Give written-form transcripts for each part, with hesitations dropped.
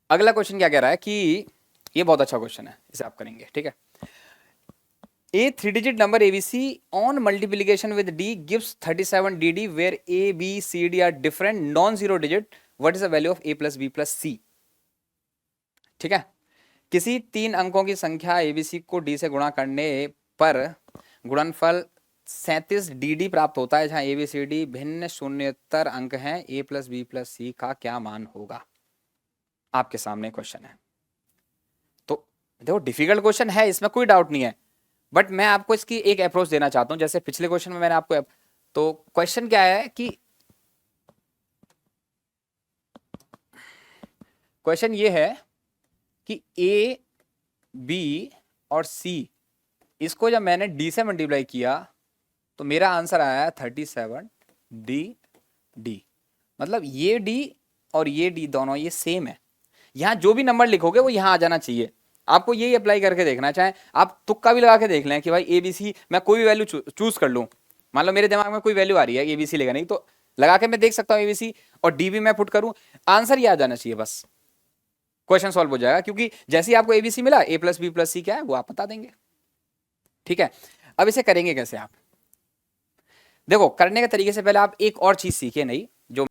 अगला क्वेश्चन क्या कह रहा है कि ये बहुत अच्छा क्वेश्चन है, इसे आप करेंगे, ठीक है। A three-digit number ABC on multiplication with D gives 37DD where A, B, C, D are different non-zero digit. What is the value of A plus B plus C? ठीक है, किसी तीन अंकों की संख्या ABC को D से गुणा करने पर गुणनफल 37DD प्राप्त होता है जहां ABCD भिन्न शून्येतर अंक हैं। A plus B plus C का क्या मान होगा? आपके सामने क्वेश्चन है। तो देखो डिफिकल्ट क्वेश्चन है, इसमें कोई डाउट नहीं है, बट मैं आपको इसकी एक अप्रोच देना चाहता हूं। जैसे पिछले क्वेश्चन में मैंने आपको, तो क्वेश्चन क्या है कि क्वेश्चन ये है कि ए बी और सी, इसको जब मैंने डी से मल्टीप्लाई किया तो मेरा आंसर आया 37 डी। मतलब ये डी और ये डी दोनों ये सेम है। यहां जो भी नंबर लिखोगे वो यहां आ जाना चाहिए। आपको यही अप्लाई करके देखना, चाहे आप तुक्का भी लगा के देख लें कि भाई एबीसी मैं कोई भी वैल्यू चूज कर लूं। मान लो मेरे दिमाग में कोई वैल्यू आ रही है एबीसी लेगा नहीं, तो लगा के मैं देख सकता हूं एबीसी, और डी भी मैं पुट करूं, आंसर ही आ जाना चाहिए, बस क्वेश्चन सॉल्व हो जाएगा। क्योंकि जैसे ही आपको एबीसी मिला, ए प्लस बी प्लस सी क्या है वो आप बता देंगे। ठीक है, अब इसे करेंगे कैसे आप? देखो करने के तरीके से पहले आप एक और चीज सीखे नई, जो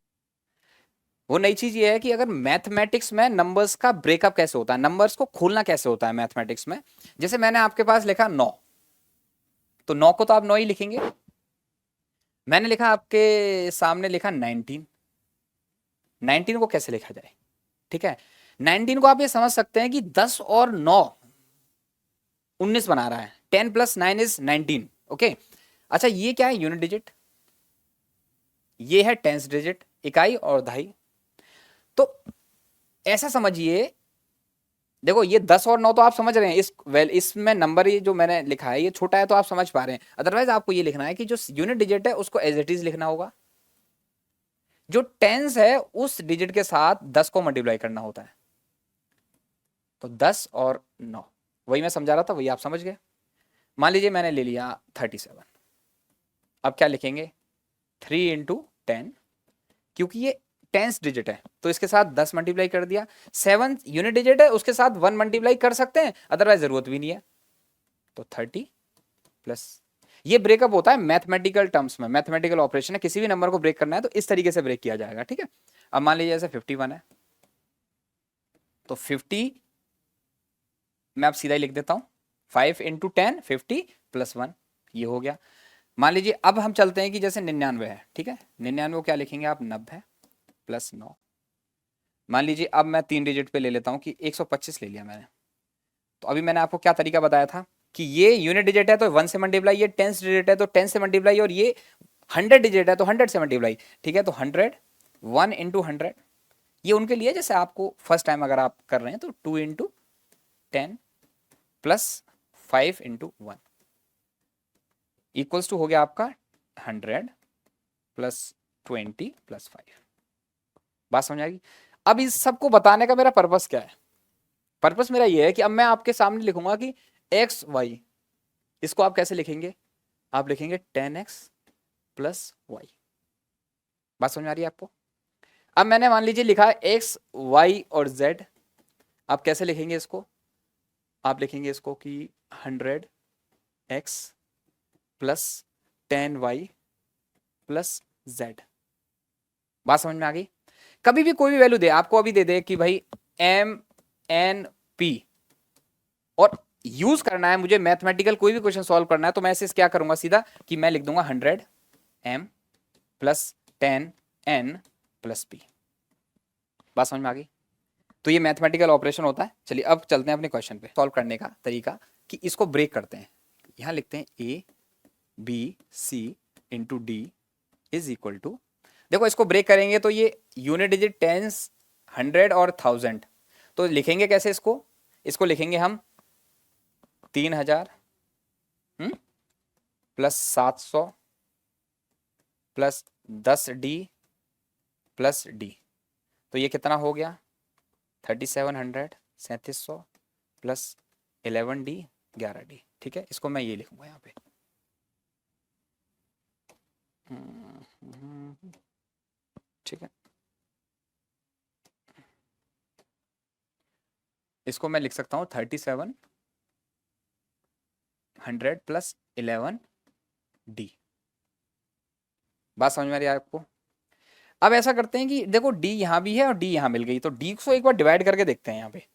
वो नई चीज ये है कि अगर मैथमेटिक्स में नंबर्स का ब्रेकअप कैसे होता है, नंबर्स को खोलना कैसे होता है मैथमेटिक्स में। जैसे मैंने आपके पास लिखा 9, तो 9 को तो आप 9 ही लिखेंगे। मैंने लिखा आपके सामने लिखा 19, 19 को कैसे लिखा जाए? ठीक है, 19 को आप ये समझ सकते हैं कि 10 और 9 19 बना रहा है। 10 प्लस 9 इज 19। ओके, अच्छा ये क्या है? Unit digit. ये है टेंस डिजिट, इकाई और दहाई। तो ऐसा समझिए, देखो ये 10 और 9 तो आप समझ रहे हैं, इसमें नंबर ये जो मैंने लिखा है ये छोटा है तो आप समझ पा रहे हैं। अदरवाइज आपको ये लिखना है कि जो यूनिट डिजिट है उसको एज इट इज लिखना होगा, जो टेंस है उस डिजिट के साथ 10 को मल्टीप्लाई करना होता है। तो 10 और 9 वही मैं समझा रहा था, वही आप समझ गए। मान लीजिए मैंने ले लिया 37, अब क्या लिखेंगे? 3 × 10, क्योंकि ये टेंस डिजिट है तो इसके साथ 10 मल्टीप्लाई कर दिया। 7 यूनिट डिजिट है, उसके साथ 1 मल्टीप्लाई कर सकते हैं, अदरवाइज जरूरत भी नहीं है। तो 30 प्लस, ये ब्रेकअप होता है मैथमेटिकल टर्म्स में, मैथमेटिकल ऑपरेशन है, किसी भी नंबर को ब्रेक करना है तो इस तरीके से ब्रेक किया जाएगा। ठीक है, अब मान लीजिए जैसे 51 है, तो 50 मैं अब सीधा ही लिख देता हूं, 5 × 10 50 प्लस 1, ये हो गया। मान लीजिए अब हम चलते हैं कि जैसे 99 है, ठीक है, 99 को क्या लिखेंगे आप? 90 प्लस 9। मान लीजिए अब मैं 3 डिजिट पे ले लेता हूं कि 125 ले लिया मैंने। तो अभी मैंने आपको क्या तरीका बताया था कि ये यूनिट डिजिट है तो 1 से मल्टीप्लाई, ये टेंस डिजिट है तो 10 से मल्टीप्लाई, और ये 100 डिजिट है तो 100 से मल्टीप्लाई। ठीक है, तो 100, 1 × 100, ये उनके लिए जैसे आपको फर्स्ट टाइम अगर आप कर रहे हैं तो 2 × 10 प्लस 5 × 1 इक्वल्स टू हो गया आपका 100 प्लस 20 प्लस 5। बात समझ आएगी? अब इस सबको बताने का मेरा पर्पस क्या है? पर्पस मेरा ये है कि अब मैं आपके सामने लिखूंगा कि एक्स वाई, इसको आप कैसे लिखेंगे? आप लिखेंगे 10x प्लस वाई। बात समझ आ रही है आपको? अब मैंने मान लीजिए लिखा एक्स वाई और जेड, आप कैसे लिखेंगे इसको? आप लिखेंगे इसको कि 100x plus 10y plus Z. बात समझ में आ गई? कभी भी कोई भी वैल्यू दे आपको, अभी दे दे कि भाई MNP, और यूज करना है मुझे मैथमेटिकल कोई भी क्वेश्चन सॉल्व करना है, तो मैं ऐसे क्या करूंगा सीधा कि मैं लिख दूंगा 100M plus 10N plus P। बात समझ में आ गई? तो ये मैथमेटिकल ऑपरेशन होता है। चलिए अब चलते हैं अपने क्वेश्चन पे। सॉल्व करने का तरीका कि इसको ब्रेक करते हैं। यहां लिखते हैं ABC/D इज इक्वल टू, देखो इसको ब्रेक करेंगे तो ये यूनिट डिजिट टेंस 100 और 1000, तो लिखेंगे कैसे इसको? इसको लिखेंगे हम 3000 plus 700 plus 10D plus D। तो ये कितना हो गया? 3700 3700 प्लस 11D 11D। ठीक है, इसको मैं ये लिखूंगा यहाँ पे। ठीक है, इसको मैं लिख सकता हूँ 3700 प्लस 11D। बात समझ में आ रही है आपको? अब ऐसा करते हैं कि देखो D यहाँ भी है और D यहाँ मिल गई, तो D को एक बार डिवाइड करके देखते हैं यहाँ पे।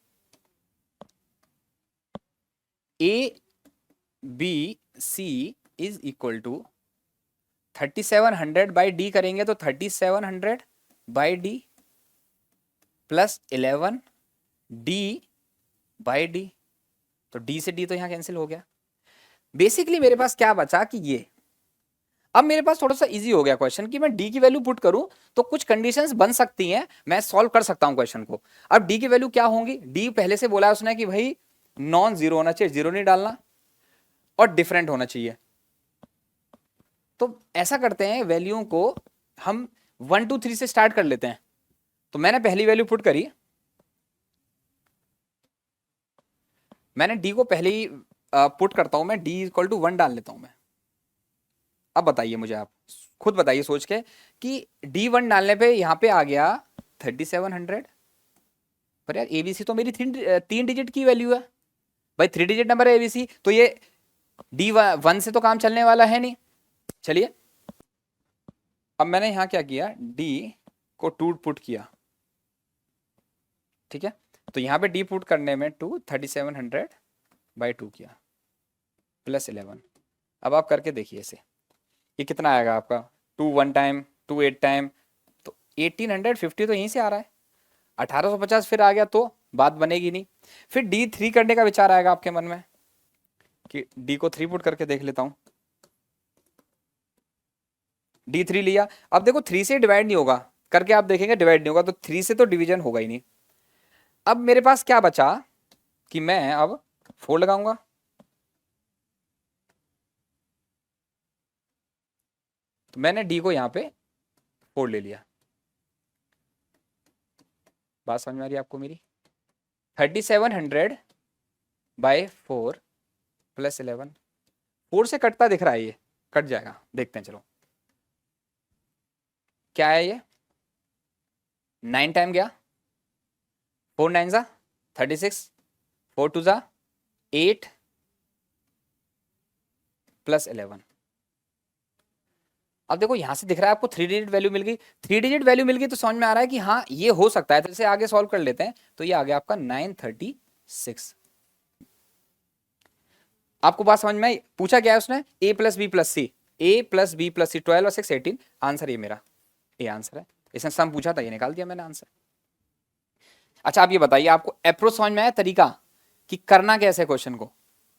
ABC is equal to 3700 by D करेंगे तो 3700 by D plus 11D by D, तो D से D तो यहाँ कैंसिल हो गया। बेसिकली मेरे पास क्या बचा कि ये, अब मेरे पास थोड़ा सा इजी हो गया क्वेश्चन कि मैं D की वैल्यू पुट करूं तो कुछ कंडीशंस बन सकती हैं, मैं सॉल्व कर सकता हूं क्वेश्चन को। अब D की वैल्यू क्या होंगी? D पहले से बोला है उसने कि भाई नॉन जीरो होना चाहिए, जीरो नहीं डालना, और डिफरेंट होना चाहिए। तो ऐसा करते हैं, वैल्यू को हम 1 2 3 से स्टार्ट कर लेते हैं। तो मैंने पहली वैल्यू पुट करी, मैंने D को पहले ही पुट करता हूं मैं, D इक्वल टू 1 डाल लेता हूं मैं। अब बताइए मुझे, आप खुद बताइए सोच के कि D1 डालने पे यहां पे आ गया 3700, पर यार ABC तो मेरी 3 डिजिट की वैल्यू है भाई, 3 डिजिट नंबर है ABC, तो ये D1 से तो काम चलने वाला है नहीं। चलिए अब मैंने यहां क्या किया, D को 2 पुट किया, ठीक है, तो यहां पे D पुट करने में 2 3700 बाई 2 किया प्लस 11। अब आप करके देखिए इसे, ये कितना आएगा आपका, 2 1 टाइम, 2 8 टाइम, तो 1850 तो यहीं से आ रहा है। 1850 फिर आ गया तो बात बनेगी नहीं। फिर D3 करने का विचार आएगा आपके मन में कि D को 3 पुट करके देख लेता हूं। D3 लिया, अब देखो 3 से डिवाइड नहीं होगा, करके आप देखेंगे डिवाइड नहीं होगा, तो 3 से तो डिवीजन होगा ही नहीं। अब मेरे पास क्या बचा कि मैं अब 4 लगाऊंगा, तो मैंने D को यहां पे 4 ले लिया। बात समझ में आ रही है आपको मेरी? 3700 बाय 4 प्लस 11, 4 से कटता दिख रहा है, ये कट जाएगा, देखते हैं चलो क्या है ये। 9 टाइम गया, 4 9 जा 36, 4 2 जा 8 प्लस 11। अब देखो यहां से दिख रहा है आपको 3 डिजिट वैल्यू मिल गई, 3 डिजिट वैल्यू मिल गई तो समझ में आ रहा है कि हाँ ये हो सकता है, तो इसे आगे सॉल्व कर लेते हैं। तो ये आ गया आपका 936। आपको बात समझ में आई? पूछा क्या है उसने, A plus B plus C, A plus B plus C, 12 और 6 18, आंसर ये मेरा ए आंसर है। इसने सम पूछा था, ये निकाल दिया मैंने आंसर। अच्छा आप ये बताइए, आपको अप्रोच समझ में आया तरीका कि करना कैसे क्वेश्चन को?